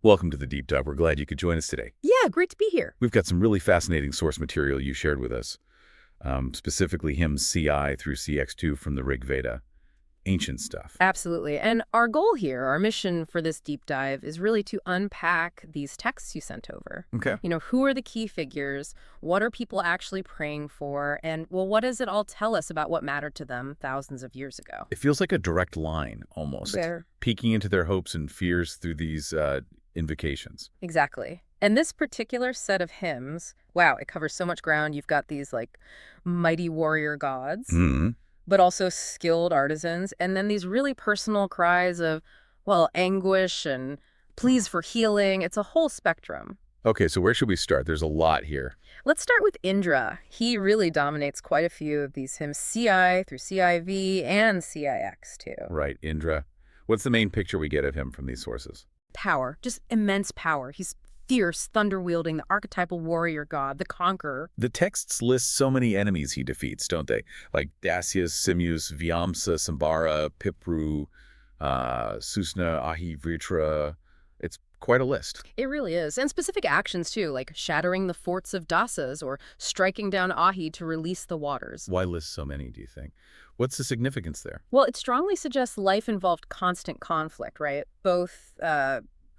Welcome to the Deep Dive. We're glad you could join us today. Yeah, great to be here. We've got some really fascinating source material you shared with us, specifically hymns CI through CX2 from the Rig Veda, ancient stuff. Absolutely. And our goal here, our mission for this deep dive is really to unpack these texts you sent over. Okay. Who are the key figures? What are people actually praying for? And, well, what does it all tell us about what mattered to them thousands of years ago? It feels like a direct line, almost, Fair. peeking into their hopes and fears through these invocations. Exactly. And this particular set of hymns, wow, it covers so much ground. You've got these, mighty warrior gods. Mm-hmm. But also skilled artisans, and then these really personal cries of, well, anguish and pleas for healing. It's a whole spectrum. Okay, so where should we start? There's a lot here. Let's start with Indra. He really dominates quite a few of these hymns, CI through CIV and CIX too. Right, Indra. What's the main picture we get of him from these sources? Power, just immense power. He's fierce, thunder-wielding, the archetypal warrior god, the conqueror. The texts list so many enemies he defeats, don't they? Like Dasyus, Simyus, Vyamsa, Sambara, Pipru, Susna, Ahivitra. It's quite a list. It really is. And specific actions, too, like shattering the forts of Dasas or striking down Ahi to release the waters. Why list so many, do you think? What's the significance there? Well, it strongly suggests life involved constant conflict, right? Both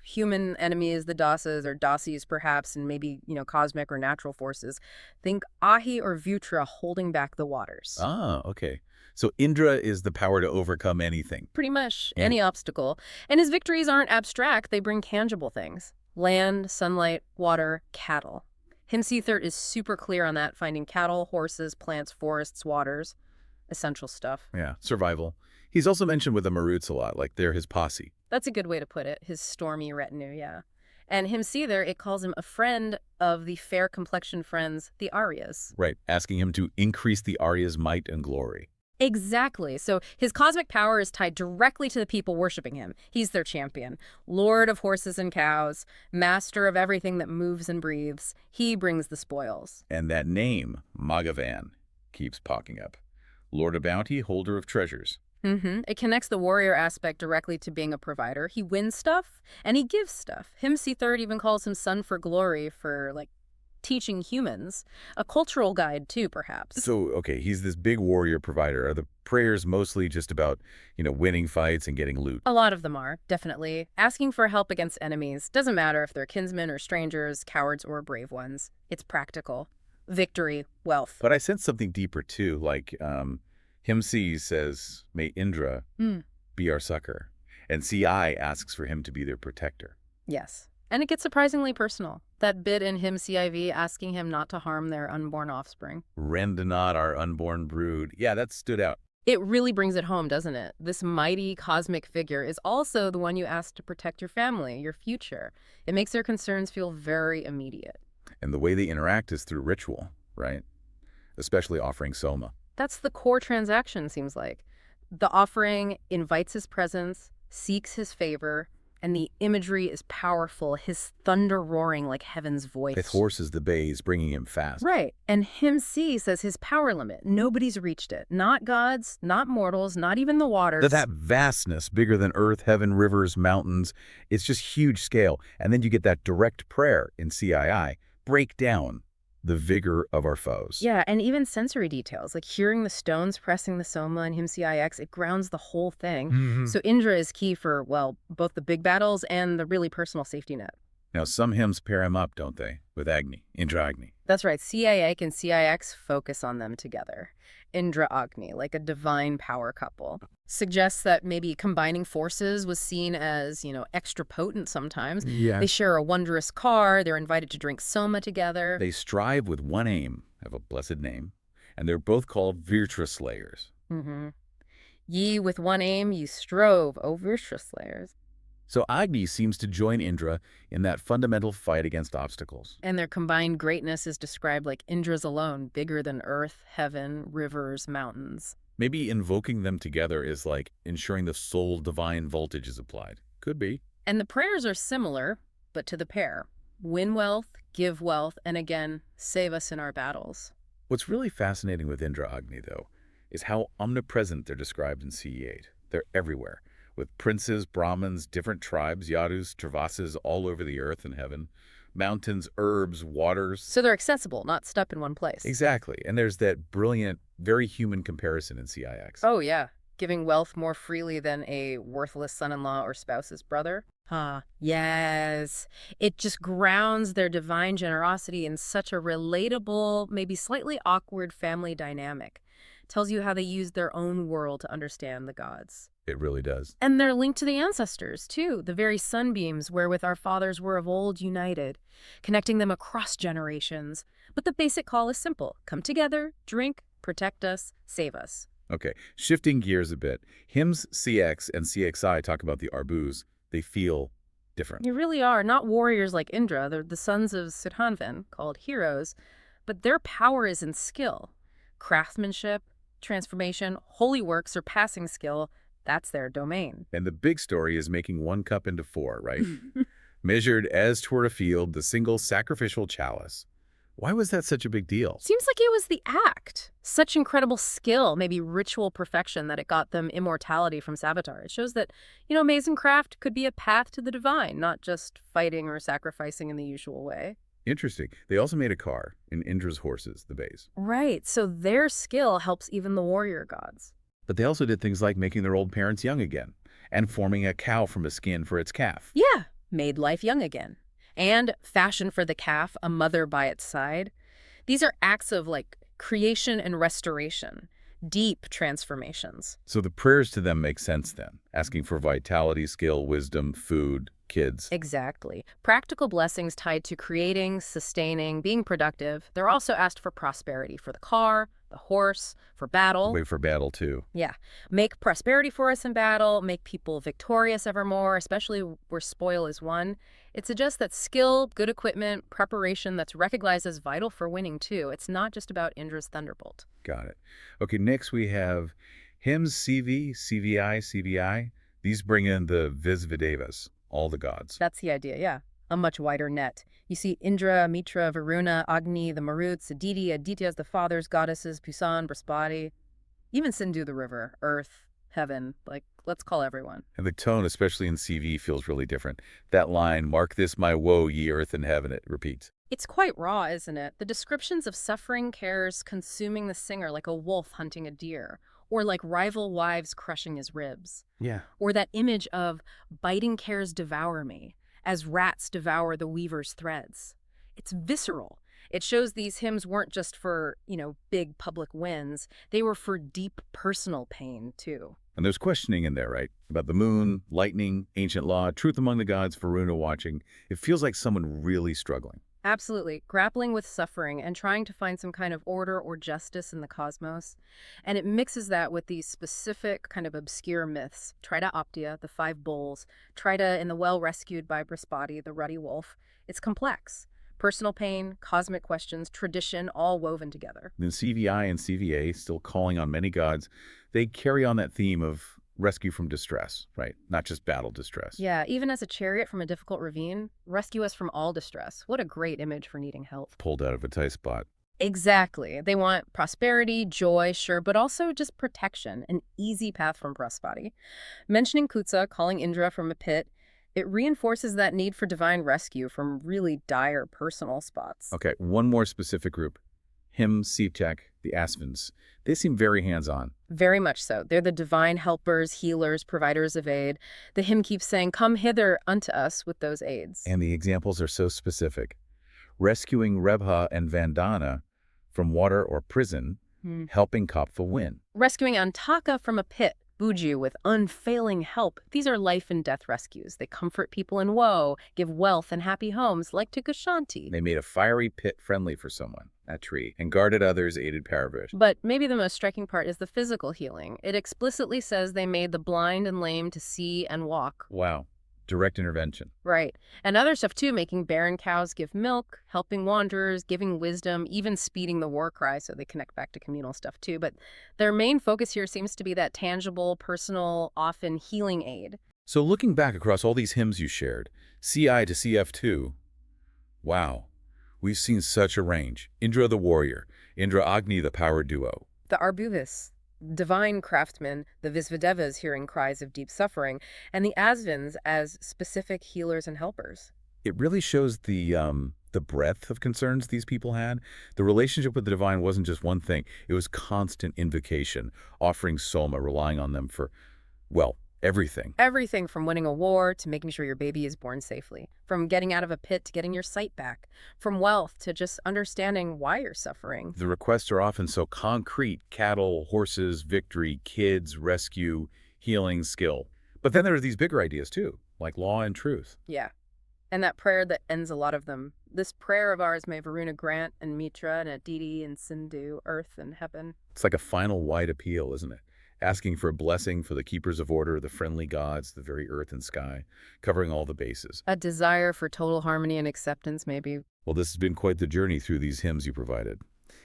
human enemies, the Dasas or Dasis perhaps, and maybe, cosmic or natural forces. Think Ahi or Vutra holding back the waters. Ah, okay. So Indra is the power to overcome anything. Pretty much And- any obstacle. And his victories aren't abstract, they bring tangible things. Land, sunlight, water, cattle. Himseether is super clear on that, finding cattle, horses, plants, forests, waters. Essential stuff. Yeah, survival. He's also mentioned with the Maruts a lot, like they're his posse. That's a good way to put it, his stormy retinue, yeah. And Himseether, it calls him a friend of the fair-complexioned friends, the Aryas. Right, asking him to increase the Arya's might and glory. Exactly. So his cosmic power is tied directly to the people worshiping him. He's their champion, lord of horses and cows, master of everything that moves and breathes. He brings the spoils. And that name, Magavan, keeps popping up. Lord of bounty, holder of treasures. It connects the warrior aspect directly to being a provider. He wins stuff, and he gives stuff. Himseether even calls him son for glory for, teaching humans. A cultural guide, too, perhaps. So, okay, he's this big warrior provider. Are the prayers mostly just about, winning fights and getting loot? A lot of them are, definitely. Asking for help against enemies. Doesn't matter if they're kinsmen or strangers, cowards or brave ones. It's practical. Victory, wealth. But I sense something deeper, too, like Himsi says, may Indra be our succor. And CI asks for him to be their protector. Yes. And it gets surprisingly personal. That bit in hymn CIV asking him not to harm their unborn offspring. Rend not our unborn brood. Yeah, that stood out. It really brings it home, doesn't it? This mighty cosmic figure is also the one you ask to protect your family, your future. It makes their concerns feel very immediate. And the way they interact is through ritual, right? Especially offering soma. That's the core transaction, seems like. The offering invites his presence, seeks his favor, and the imagery is powerful, his thunder roaring like heaven's voice. With horses the bays, bringing him fast. Right. And Hymn C says his power limit. Nobody's reached it. Not gods, not mortals, not even the waters. That vastness, bigger than earth, heaven, rivers, mountains, it's just huge scale. And then you get that direct prayer in CII. Break down the vigor of our foes. Yeah, and even sensory details, like hearing the stones pressing the soma in Hymn CIX, it grounds the whole thing. So Indra is key for, well, both the big battles and the really personal safety net. Now, some hymns pair him up, don't they? With Agni, Indra Agni. That's right. CIX and CIX focus on them together. Indra Agni, like a divine power couple. Suggests that maybe combining forces was seen as, extra potent sometimes. Yeah. They share a wondrous car. They're invited to drink soma together. They strive with one aim, have a blessed name, and they're both called Virtra Slayers. Ye with one aim, ye strove, O Virtra Slayers. So Agni seems to join Indra in that fundamental fight against obstacles. And their combined greatness is described like Indra's alone, bigger than earth, heaven, rivers, mountains. Maybe invoking them together is like ensuring the soul divine voltage is applied. Could be. And the prayers are similar, but to the pair. Win wealth, give wealth, and again, save us in our battles. What's really fascinating with Indra Agni, though, is how omnipresent they're described in CE8. They're everywhere, with princes, Brahmins, different tribes, Yadus, Travasas all over the earth and heaven, mountains, herbs, waters. So they're accessible, not stuck in one place. Exactly. And there's that brilliant, very human comparison in CIX. Oh, yeah. Giving wealth more freely than a worthless son-in-law or spouse's brother. Yes. It just grounds their divine generosity in such a relatable, maybe slightly awkward family dynamic. Tells you how they used their own world to understand the gods. It really does. And they're linked to the ancestors, too, the very sunbeams wherewith our fathers were of old united, connecting them across generations. But the basic call is simple. Come together, drink, protect us, save us. Okay, shifting gears a bit. Hymns CX and CXI talk about the Arbus. They feel different. You really are not warriors like Indra. They're the sons of Sudhanvan, called heroes, but their power is in skill. Craftsmanship, transformation, holy work, surpassing skill, that's their domain. And the big story is making one cup into four, right? Measured as toward a field, the single sacrificial chalice. Why was that such a big deal? Seems like it was the act. Such incredible skill, maybe ritual perfection, that it got them immortality from Savitar. It shows that, amazing craft could be a path to the divine, not just fighting or sacrificing in the usual way. Interesting. They also made a car in Indra's horses, the bays. Right, so their skill helps even the warrior gods. But they also did things like making their old parents young again and forming a cow from a skin for its calf. Yeah, made life young again. And fashion for the calf, a mother by its side. These are acts of, creation and restoration, deep transformations. So the prayers to them make sense then, asking for vitality, skill, wisdom, food, kids. Exactly. Practical blessings tied to creating, sustaining, being productive. They're also asked for prosperity for the car, the horse, for battle. Wait for battle, too. Yeah. Make prosperity for us in battle, make people victorious evermore, especially where spoil is won. It suggests that skill, good equipment, preparation that's recognized as vital for winning, too. It's not just about Indra's thunderbolt. Got it. Okay, next we have hymns CV, CVI, CVI. These bring in the Visvedevas, all the gods. That's the idea, yeah. A much wider net. You see Indra, Mitra, Varuna, Agni, the Maruts, Aditi, Adityas, the fathers, goddesses, Pusan, Brihaspati, even Sindhu, the river, earth, heaven, let's call everyone. And the tone, especially in CV, feels really different. That line, mark this my woe, ye earth and heaven, it repeats. It's quite raw, isn't it? The descriptions of suffering cares consuming the singer like a wolf hunting a deer, or like rival wives crushing his ribs. Yeah. Or that image of biting cares devour me, as rats devour the weaver's threads. It's visceral. It shows these hymns weren't just for, big public wins. They were for deep personal pain, too. And there's questioning in there, right? About the moon, lightning, ancient law, truth among the gods, Varuna watching. It feels like someone really struggling. Absolutely. Grappling with suffering and trying to find some kind of order or justice in the cosmos. And it mixes that with these specific kind of obscure myths. Trita Optia, the 5 bulls. Trita in the well rescued by Brihaspati, the ruddy wolf. It's complex. Personal pain, cosmic questions, tradition, all woven together. Then CVI and CVA, still calling on many gods, they carry on that theme of rescue from distress, right? Not just battle distress. Yeah, even as a chariot from a difficult ravine, rescue us from all distress. What a great image for needing help. Pulled out of a tight spot. Exactly. They want prosperity, joy, sure, but also just protection, an easy path from Brihaspati. Mentioning Kutsa, calling Indra from a pit, it reinforces that need for divine rescue from really dire personal spots. Okay, one more specific group. Him, Sivchak, the Asvins. They seem very hands-on. Very much so. They're the divine helpers, healers, providers of aid. The hymn keeps saying, come hither unto us with those aids. And the examples are so specific. Rescuing Rebha and Vandana from water or prison, helping Kapha win. Rescuing Antaka from a pit, Buju, with unfailing help. These are life and death rescues. They comfort people in woe, give wealth and happy homes, like to Gashanti. They made a fiery pit friendly for someone, that tree, and guarded others, aided Paravash. But maybe the most striking part is the physical healing. It explicitly says they made the blind and lame to see and walk. Wow. Direct intervention. Right. And other stuff, too, making barren cows give milk, helping wanderers, giving wisdom, even speeding the war cry, so they connect back to communal stuff, too. But their main focus here seems to be that tangible, personal, often healing aid. So looking back across all these hymns you shared, CI to CF2, wow, we've seen such a range. Indra the warrior, Indra Agni the power duo. The Arbuvis, divine craftsmen, the Visvedevas hearing cries of deep suffering, and the Asvins as specific healers and helpers. It really shows the breadth of concerns these people had. The relationship with the divine wasn't just one thing. It was constant invocation, offering soma, relying on them for, well, everything. Everything from winning a war to making sure your baby is born safely, from getting out of a pit to getting your sight back, from wealth to just understanding why you're suffering. The requests are often so concrete: cattle, horses, victory, kids, rescue, healing, skill. But then there are these bigger ideas too, like law and truth. Yeah. And that prayer that ends a lot of them. This prayer of ours may Varuna grant, and Mitra, and Aditi, and Sindhu, earth and heaven. It's like a final wide appeal, isn't it? Asking for a blessing for the keepers of order, the friendly gods, the very earth and sky, covering all the bases. A desire for total harmony and acceptance, maybe. Well, this has been quite the journey through these hymns you provided.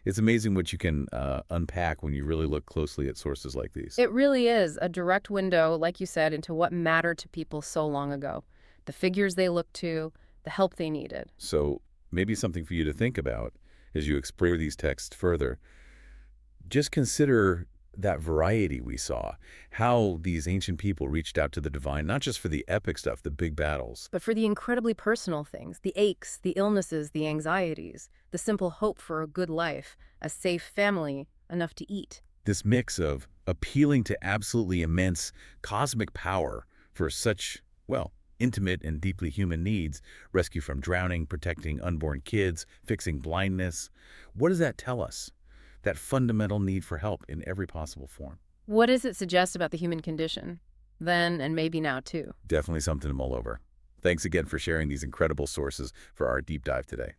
It's amazing what you can unpack when you really look closely at sources like these. It really is a direct window, like you said, into what mattered to people so long ago. The figures they looked to, the help they needed. So maybe something for you to think about as you explore these texts further. Just consider that variety we saw, how these ancient people reached out to the divine, not just for the epic stuff, the big battles. But for the incredibly personal things, the aches, the illnesses, the anxieties, the simple hope for a good life, a safe family, enough to eat. This mix of appealing to absolutely immense cosmic power for such, well, intimate and deeply human needs, rescue from drowning, protecting unborn kids, fixing blindness. What does that tell us? That fundamental need for help in every possible form. What does it suggest about the human condition? Then and maybe now too. Definitely something to mull over. Thanks again for sharing these incredible sources for our deep dive today.